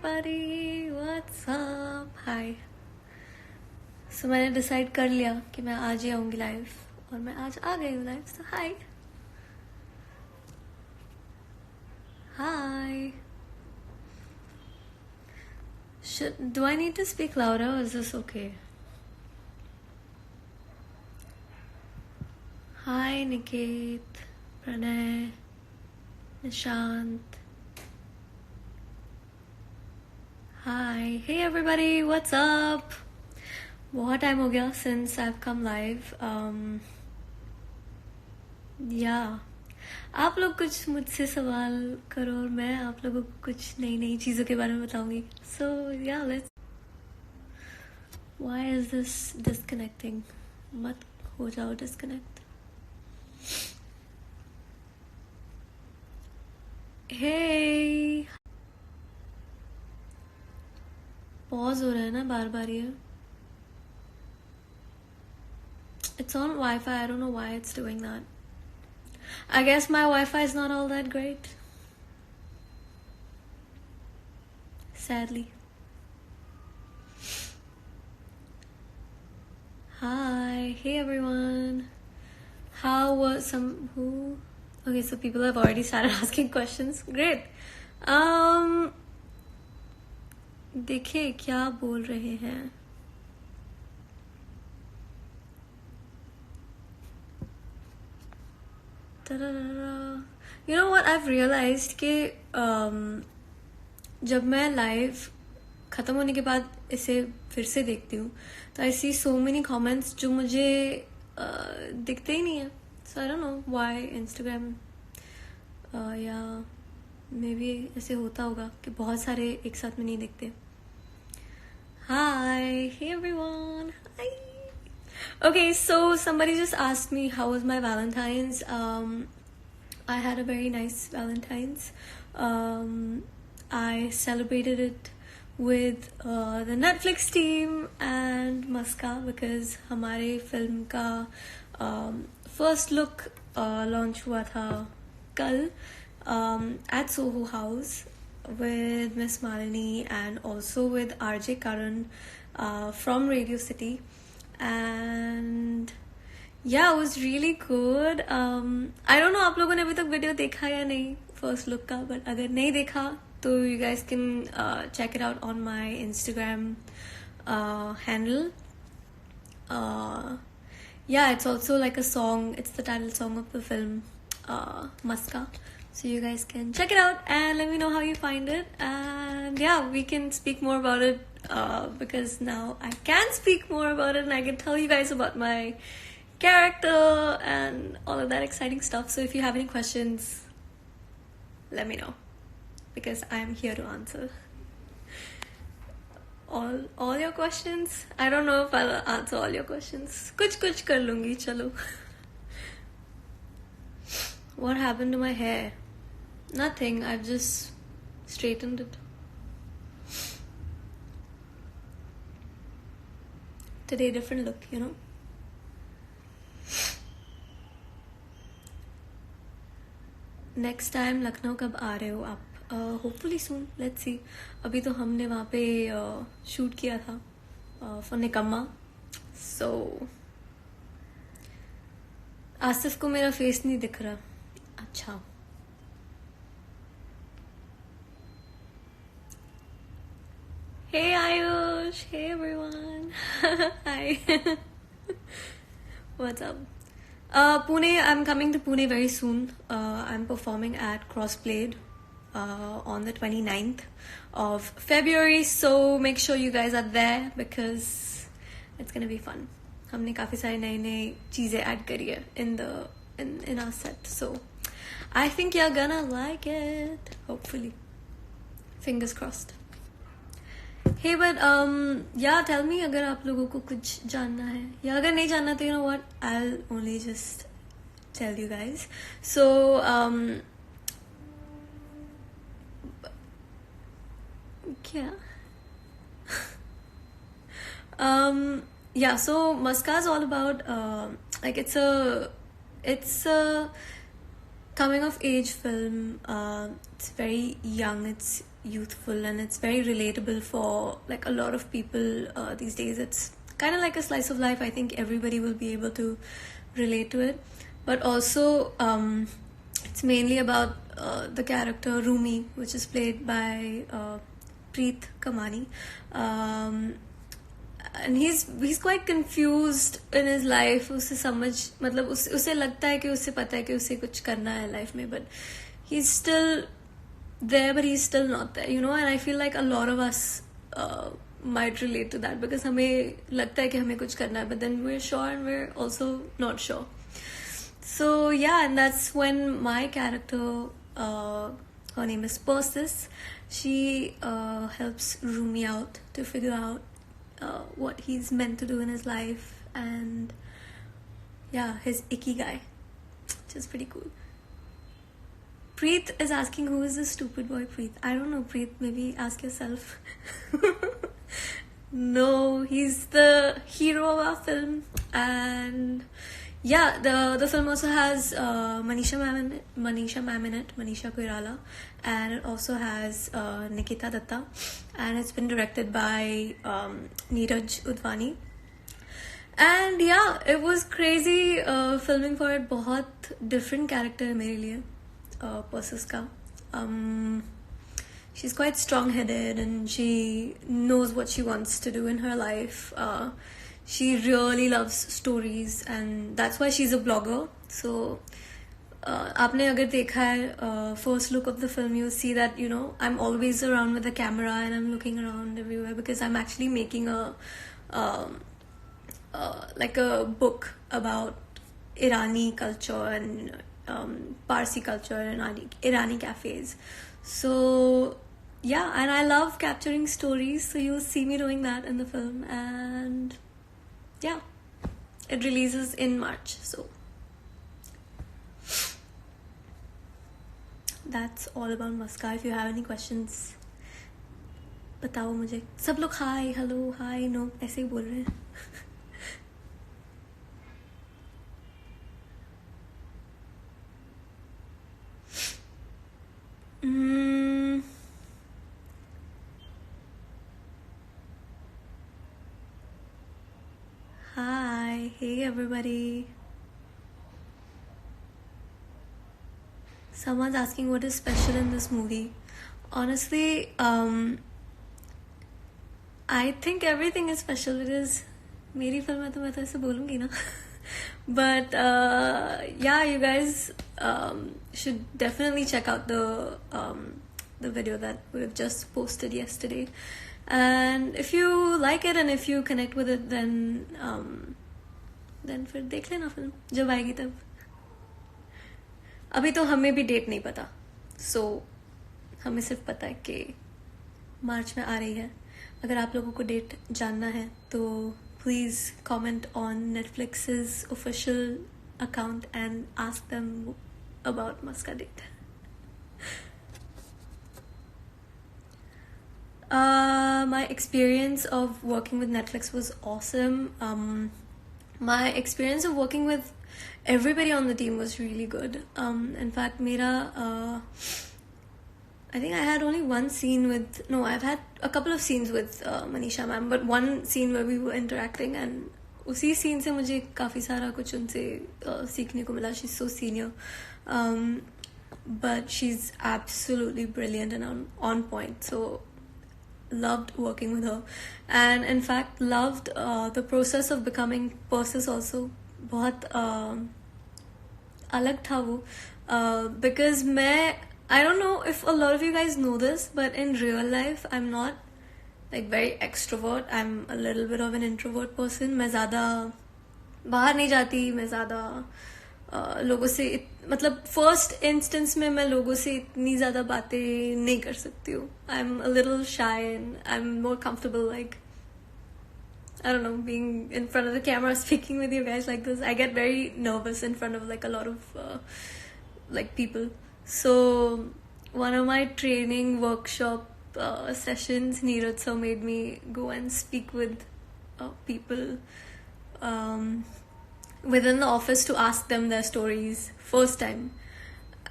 everybody, what's up? Hi. So मैंने decide कर लिया कि मैं आज ही आऊँगी लाइव और मैं आज आ गई हूँ live. So hi. Hi. Do I need to speak louder or is this okay? Hi Niket, Pranay, Nishant. Hi. Hey everybody, what's up? बहुत टाइम हो गया since I've come live. Yeah. आप लोग कुछ मुझसे सवाल करो और मैं आप लोगों को कुछ नई नई चीज़ों के बारे में बताऊंगी. So yeah, let's. Why is this disconnecting? मत हो जाओ disconnect. Hey. पॉज हो रहा है ना बार बार ये. It's on Wi-Fi. I don't know why it's doing that. I guess my Wi-Fi is not all that great. Sadly. Hi. Hey everyone. How was who? Okay, so people have already started asking questions. Great. देखिए क्या बोल रहे हैं. You know what I've realized कि जब मैं live ख़त्म होने के बाद इसे फिर से देखती हूँ तो I see so many comments जो मुझे दिखते ही नहीं है. So I don't know why Instagram या maybe ऐसे होता होगा कि बहुत सारे एक साथ में नहीं दिखते. Hi, hey everyone. Hi. Okay, so somebody just asked me how was my Valentine's. I had a very nice Valentine's. I celebrated it with the Netflix team and Muska because हमारे फिल्म का first look launch हुआ था कल at Soho House with Miss Malini and also with RJ Karan from Radio City. And yeah, it was really good. I don't know आप लोगों ने अभी तक वीडियो देखा या नहीं फर्स्ट लुक का, बट अगर नहीं देखा तो you guys can check it out on my Instagram handle. Yeah, it's also like a song. It's the title song of the film Muska. So you guys can check it out and let me know how you find it. And yeah, we can speak more about it because now I can speak more about it and I can tell you guys about my character and all of that exciting stuff. So if you have any questions, let me know because I'm here to answer all your questions. I don't know if I'll answer all your questions. कुछ कर लूंगी चलो. What happened to my hair? Nothing. I've just straightened it. Today different look, you know. Next time Lucknow कब आ रहे हो आप? Hopefully soon. Let's see. अभी तो हमने वहाँ पे शूट किया था for निकम्मा. So आसिफ को मेरा फेस नहीं दिख रहा. अच्छा. Hey Ayush. Hey everyone. Hi. What's up? Pune. I'm coming to Pune very soon. I'm performing at Crossblade on the 29th of February. So make sure you guys are there because it's gonna be fun. हमने काफी सारी नई चीजें add करी है in our set. So I think you're gonna like it. Hopefully. Fingers crossed. Hey, but yeah, tell me अगर आप लोगों को कुछ जानना है या अगर नहीं जानना तो you know what, I'll only just tell you guys. So क्या yeah, so Muska is all about like it's a coming of age film. It's very young, it's youthful, and it's very relatable for like a lot of people these days. It's kind of like a slice of life. I think everybody will be able to relate to it. But also, it's mainly about the character Rumi, which is played by Preet Kamani. And he's quite confused in his life. उसे समझ मतलब उसे लगता है कि उसे पता है कि उसे कुछ करना है life में, but he's still there, but he's still not there, you know. And I feel like a lot of us might relate to that, because हमें लगता है कि हमें कुछ करना है, but then we're sure and we're also not sure. So yeah, and that's when my character, her name is Persis, she helps Rumi out to figure out what he's meant to do in his life, and yeah, his ikigai, which is pretty cool. Preet is asking, who is this stupid boy Preet? I don't know, Preet, maybe ask yourself. No, he's the hero of our film. And yeah, the film also has Manisha ma'am in it, Manisha Koirala, and it also has Nikita Datta, and it's been directed by Neeraj Udvani. And yeah, it was crazy filming for it. बहुत different character है मेरे लिए Persis का. She's quite strong-headed and she knows what she wants to do in her life. She really loves stories, and that's why she's a blogger. So आपने अगर देखा है first look of the film, you'll see that, you know, I'm always around with the camera and I'm looking around everywhere, because I'm actually making a like a book about Irani culture and Parsi culture and Irani cafes. So yeah, and I love capturing stories, so you'll see me doing that in the film. And yeah, it releases in March, so that's all about Muska. If you have any questions, बताओ मुझे. सब लोग hi, hello, hi, no ऐसे ही बोल रहे हैं. Hi, hey everybody. Someone's asking what is special in this movie. Honestly, I think everything is special. It is मेरी film है तो मैं तो ऐसे बोलूँगी ना. But yeah, you guys should definitely check out the video that we've just posted yesterday. And if you like it and if you connect with it, then फिर देख लेना फिल्म जब आएगी तब. अभी तो हमें भी डेट नहीं पता, so हमें सिर्फ पता है कि मार्च में आ रही है. अगर आप लोगों को डेट जानना है तो please comment on Netflix's official account and ask them about Muska date. My experience of working with Netflix was awesome. My experience of working with everybody on the team was really good. In fact, I think I had only one scene with... No, I've had a couple of scenes with Manisha ma'am, but one scene where we were interacting, and उसी scene से मुझे काफ़ी सारा कुछ उनसे सीखने को मिला. She's so senior. But she's absolutely brilliant and on point. So loved working with her, and in fact loved the process of becoming Persis also. बहुत अलग था वो, because I don't know if a lot of you guys know this, but in real life I'm not like very extrovert. I'm a little bit of an introvert person. मैं ज़्यादा बाहर नहीं जाती, मैं ज़्यादा लोगों से मतलब फर्स्ट इंस्टेंस में मैं लोगों से इतनी ज़्यादा बातें नहीं कर सकती हूँ. I'm a little shy and I'm more comfortable, like, I don't know, being in front of the camera speaking with you guys like this. I get very nervous in front of like a lot of like people. So one of my training workshop sessions, Neeraj sir made me go and speak with people within the office to ask them their stories first time.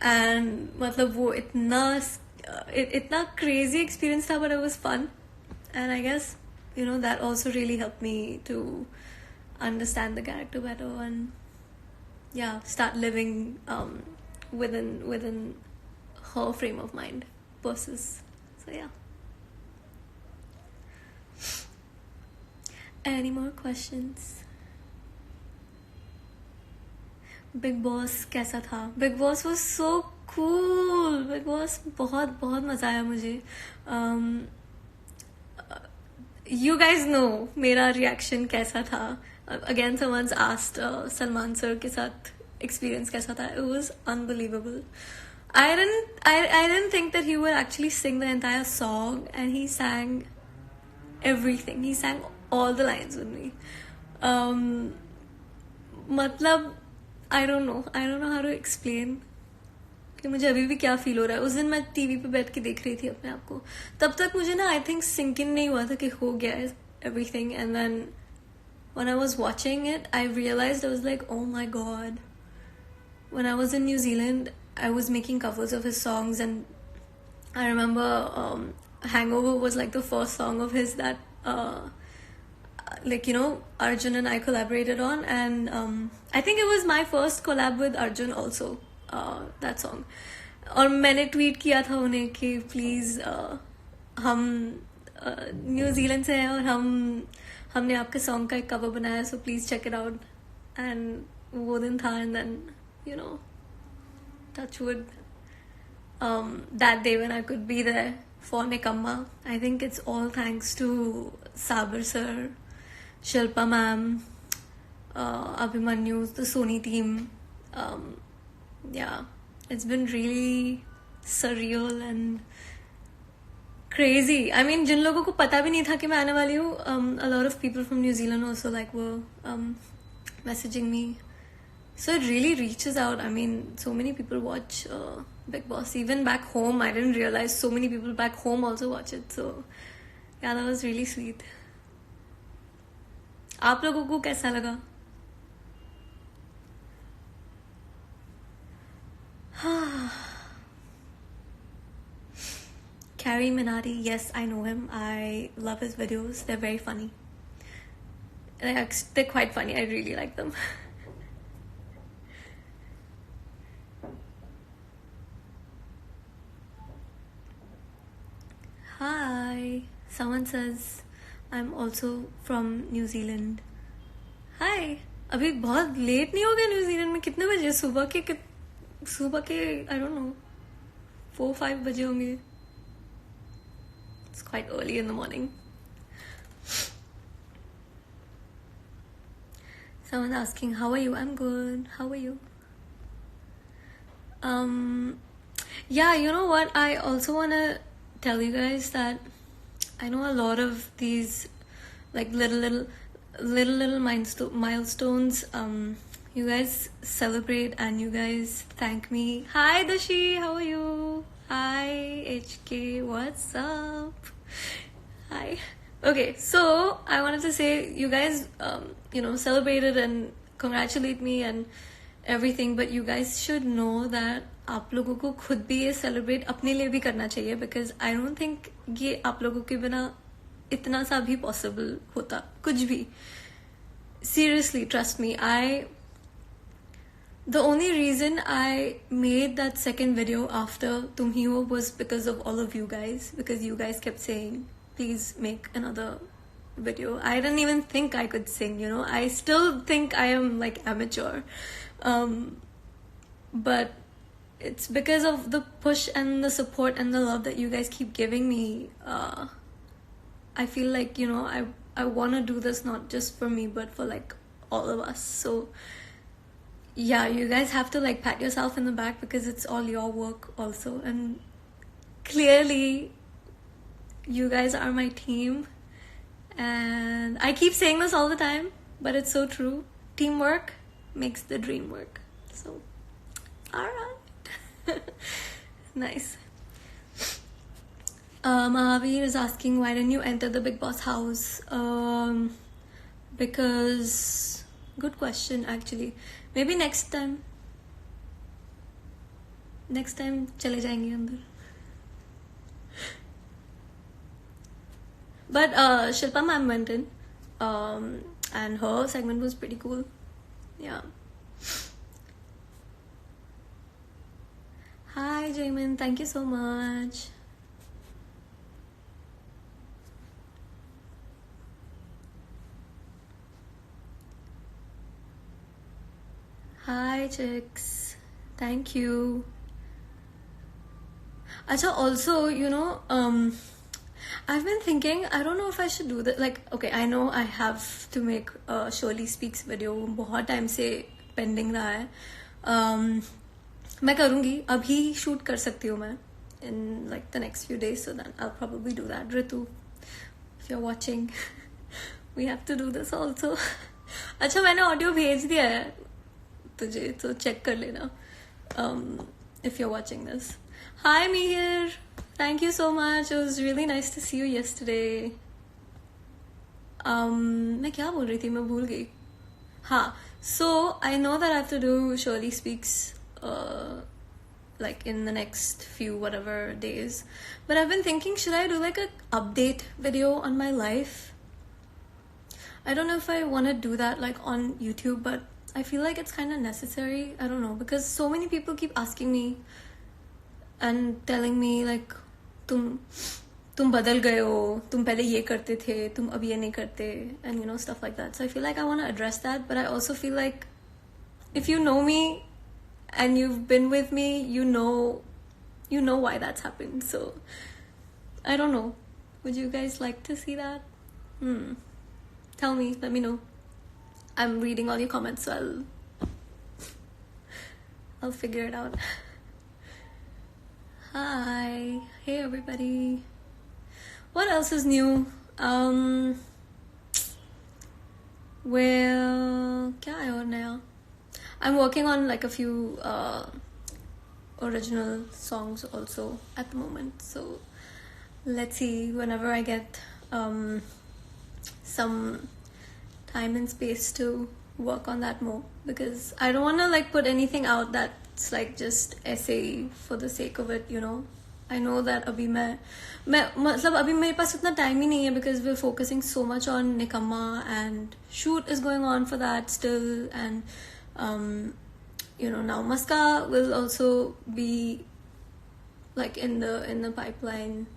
And मतलब वो इतना crazy experience था, but it was fun. And I guess that also really helped me to understand the character better, and yeah, start living within her frame of mind versus. So yeah. Any more questions? Big boss कैसा था? Big boss was so cool. Big boss बहुत बहुत मजा आया मुझे. You guys no मेरा reaction कैसा था. Again someone's asked Salman sir के साथ एक्सपीरियंस कैसा था. It was unbelievable. I didn't think that he would actually sing the entire song, and he sang everything. He sang all the lines with me. मतलब I don't know how to explain कि मुझे अभी भी क्या feel हो रहा है. उस दिन मैं टीवी पे बैठ के देख रही थी अपने आप को. तब तक मुझे ना आई थिंक सिंक इन नहीं हुआ था कि हो गया है everything. And then when I was watching it, I realized, I was like, oh my god. When I was in New Zealand, I was making covers of his songs, and I remember Hangover was like the first song of his that Arjun and I collaborated on, and I think it was my first collab with Arjun also, that song. और मैंने tweet किया था उन्हें कि please हम New Zealand से हैं और हमने आपके सॉन्ग का एक कवर बनाया, so please check it out. And वो दिन था. And then touchwood, that day when I could be there for Nikamma, I think it's all thanks to Sabar sir, Shilpa ma'am, Abhimanyu, the Sony team. Yeah, it's been really surreal and crazy. I mean, जिन लोगों को पता भी नहीं था कि मैं आने वाली हूँ, a lot of people from New Zealand also were messaging me. So it really reaches out. I mean, so many people watch Big Boss. Even back home, I didn't realize so many people back home also watch it. So yeah, that was really sweet. आप लोगों को कैसा लगा? Carrie Minati, yes, I know him. I love his videos. They're very funny. They're quite funny. I really like them. Hi. Someone says I'm also from New Zealand. Hi. अभी बहुत late नहीं हो गया न्यूजीलैंड में? कितने बजे? सुबह के I don't know 4-5 बजे होंगे. It's quite early in the morning. Someone asking, how are you? I'm good. How are you? Yeah, you know what? I also want to tell you guys that I know a lot of these little milestones you guys celebrate, and you guys thank me. Hi Dashi, how are you? Hi HK, what's up? Hi. Okay, so I wanted to say, you guys celebrated and congratulate me and everything, but you guys should know that आप लोगों को खुद भी ये celebrate अपने लिए भी करना चाहिए, बिकॉज आई डोंट थिंक ये आप लोगों के बिना इतना सा भी पॉसिबल होता कुछ भी. Seriously, trust me. The only reason I made that second video after Tum Hi Ho was because of all of you guys, because you guys kept saying, please make another video. I didn't even think I could sing, I still think I am like amateur. But it's because of the push and the support and the love that you guys keep giving me. I feel like, I want to do this not just for me, but for like all of us. So yeah, you guys have to like pat yourself in the back, because it's all your work also. And clearly you guys are my team, and I keep saying this all the time, but it's so true. Teamwork makes the dream work. So alright. Nice. Mahavir is asking, why didn't you enter the Big Boss house? Because good question, actually. Maybe next time. Next time चले जाएंगे अंदर. But Shilpa ma'am went in, and her segment was pretty cool. Yeah. Hi, Jamin. Thank you so much. Hi, chicks. Thank you. Acha, also, I've been thinking, I don't know if I should do that. Like, okay, I know I have to make a Shirley Speaks video. बहुत time से pending रहा है. मैं करूँगी. अभी shoot कर सकती हूँ मैं in like the next few days. So then I'll probably do that. Ritu, if you're watching, we have to do this also. अच्छा, मैंने audio भेज दिया है तुझे, तो check कर लेना. If you're watching this. Hi, Mihir. Thank you so much. It was really nice to see you yesterday. मैं क्या बोल रही थी, मैं भूल गई. हाँ, so I know that I have to do Shirley Speaks like in the next few whatever days, but I've been thinking, should I do like a update video on my life? I don't know if I want to do that like on YouTube, but I feel like it's kind of necessary. I don't know, because so many people keep asking me and telling me like, तुम बदल गए हो, तुम पहले ये करते थे, तुम अब ये नहीं करते, and stuff like that. So I feel like I want to address that, but I also feel like if you know me and you've been with me, you know why that's happened. So I don't know. Would you guys like to see that? Tell me, let me know. I'm reading all your comments, so I'll figure it out. Hi. Hey everybody. What else is new? Well, क्या है और नया? I'm working on like a few original songs also at the moment. So let's see whenever I get some time and space to work on that more, because I don't want to like put anything out that's like just essay for the sake of it, I know that अभी मैं मतलब अभी मेरे पास उतना time ही नहीं है, because we're focusing so much on Nikamma and shoot is going on for that still, and now Maska will also be like in the pipeline,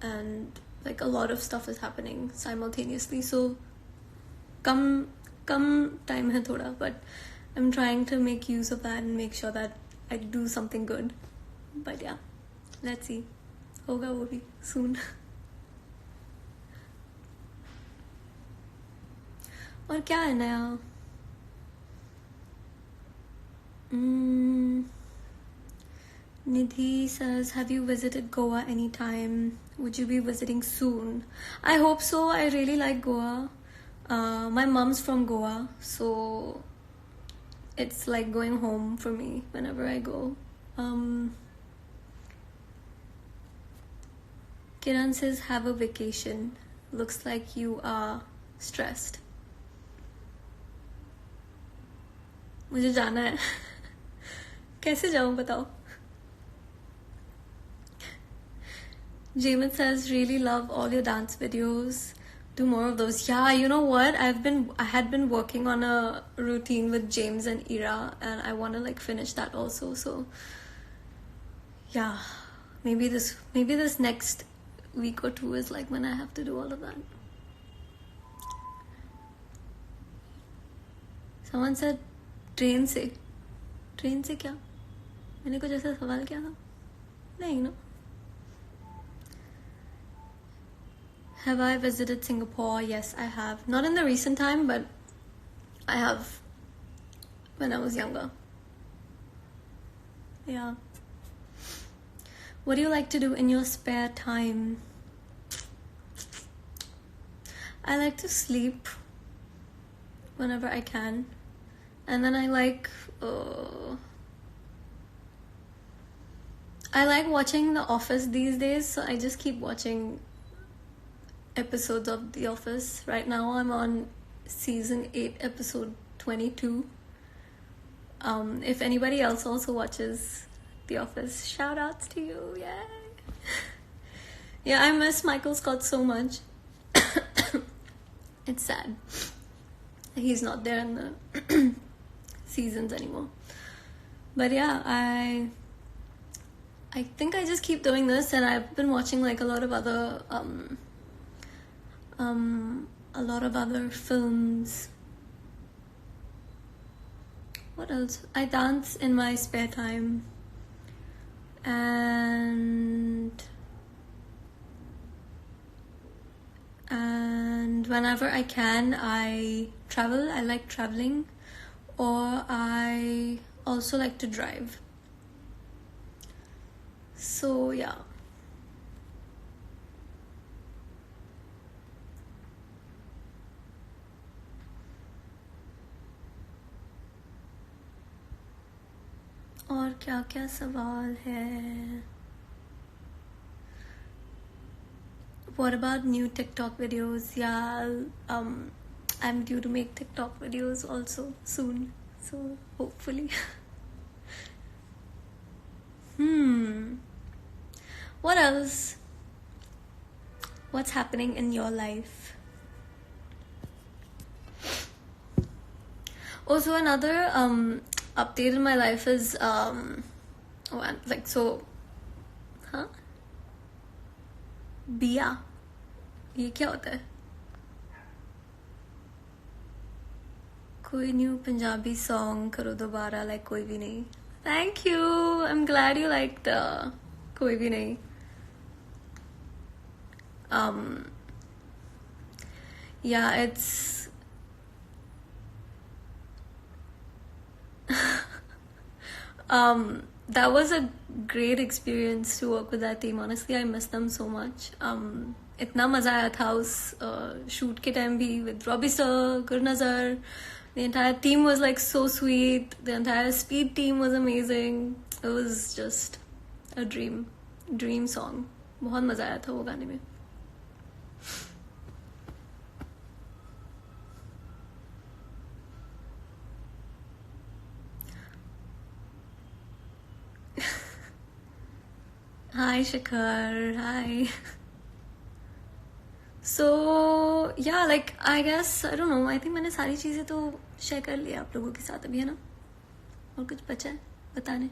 and like a lot of stuff is happening simultaneously, so come time है थोड़ा, but I'm trying to make use of that and make sure that I do something good. But yeah, let's see. होगा वो भी soon. और क्या है नया? Nidhi says, have you visited Goa anytime? Would you be visiting soon? I hope so. I really like Goa. My mom's from Goa, so it's like going home for me whenever I go. Kiran says, have a vacation. Looks like you are stressed. मुझे जाना है. कैसे जाऊं बताओ? Jamin says, really love all your dance videos. Do more of those. Yeah, you know what? I had been working on a routine with James and Ira, and I want to like finish that also. So yeah, maybe this next week or two is like when I have to do all of that. Someone said train से क्या? मैंने कुछ ऐसा सवाल किया था? नहीं ना? Have I visited Singapore? Yes, I have. Not in the recent time, but I have when I was younger. Yeah. What do you like to do in your spare time? I like to sleep whenever I can. And then I like watching The Office these days, so I just keep watching episodes of The Office. Right now I'm on season 8 episode 22. If anybody else also watches The Office. Shout outs to you. Yay. Yeah, I miss Michael Scott so much. It's sad. He's not there in the seasons anymore. But yeah, I think I just keep doing this, and I've been watching like a lot of other films. What else? I dance in my spare time, and whenever I can, I travel. I like traveling, or I also like to drive. So yeah. और क्या क्या सवाल है? What about new TikTok videos? Yeah, I'm due to make TikTok videos also soon. So hopefully. What else? What's happening in your life? Also, another update in my life is बिया, ये क्या होता है? कोई न्यू पंजाबी सॉन्ग करो दोबारा, like कोई भी नहीं. Thank you. I'm glad you liked कोई भी नहीं. Yeah, it's that was a great experience to work with that team. Honestly, I miss them so much. इतना मजा आया था उस shoot के time भी with Robbie Sir, Gurnazar. The entire team was like so sweet. The entire Speed team was amazing. It was just a dream song. बहुत मजा आया था वो गाने में. Hi Shikhar, hi. So yeah, like I guess I don't know. I think मैंने सारी चीजें तो शेयर कर लिया आप लोगों के साथ अभी, है ना? और कुछ बचा है बताने?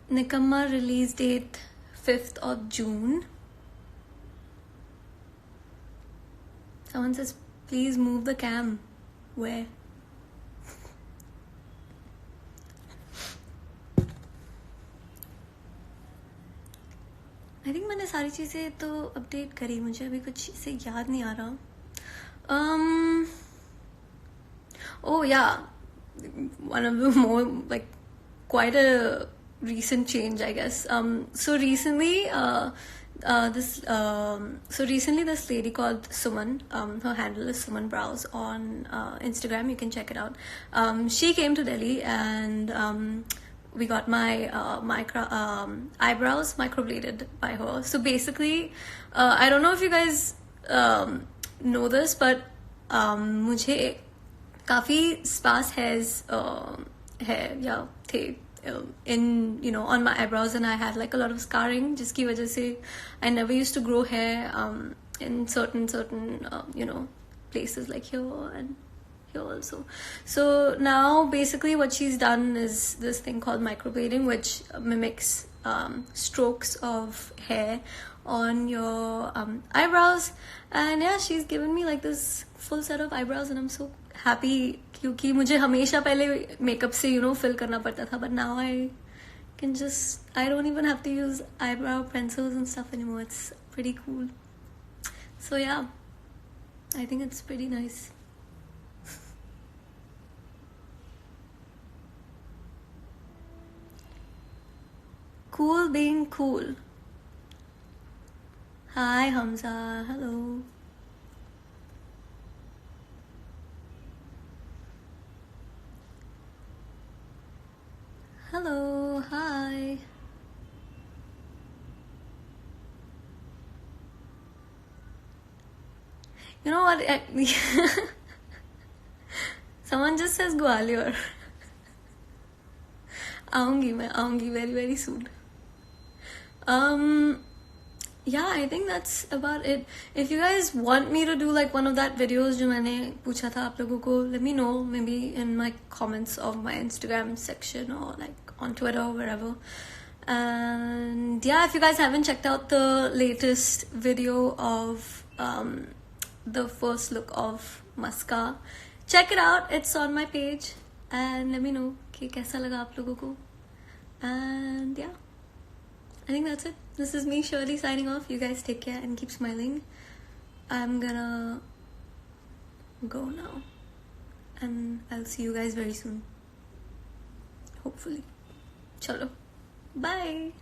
Nikamma release date 5th of June. Someone says, please move the cam. Where? I think मैंने सारी चीज़ें तो अपडेट करी. मुझे अभी कुछ से याद नहीं आ रहा. Oh yeah, one of the more like quite a recent change, I guess. So recently this lady called Suman, her handle is Suman Brows on Instagram. You can check it out. She came to Delhi, and we got my eyebrows microbladed by her. So basically, I don't know if you guys know this, but मुझे काफी sparse hairs थे in on my eyebrows, and I had like a lot of scarring, जिसकी वजह से I never used to grow hair in certain places like here and here also. So now basically what she's done is this thing called microblading, which mimics strokes of hair on your eyebrows. And yeah, she's given me like this full set of eyebrows, and I'm so happy क्योंकि मुझे हमेशा पहले makeup से fill करना पड़ता था, but now I don't even have to use eyebrow pencils and stuff anymore. It's pretty cool. So yeah, I think it's pretty nice. Cool being cool. Hi Hamza, hello. Hello, hi. You know what? Someone just says Gwalior. मैं आऊंगी very very soon. Yeah, I think that's about it. If you guys want me to do like one of that videos जो मैंने पूछा था आप लोगों को, let me know, maybe in my comments of my Instagram section or like on Twitter or wherever. And yeah, if you guys haven't checked out the latest video of the first look of Maska, check it out. It's on my page and let me know कि कैसा लगा आप लोगों को. And yeah, I think that's it. This is me, Shirley, signing off. You guys take care and keep smiling. I'm gonna go now and I'll see you guys very soon. Hopefully. Chalo. Bye.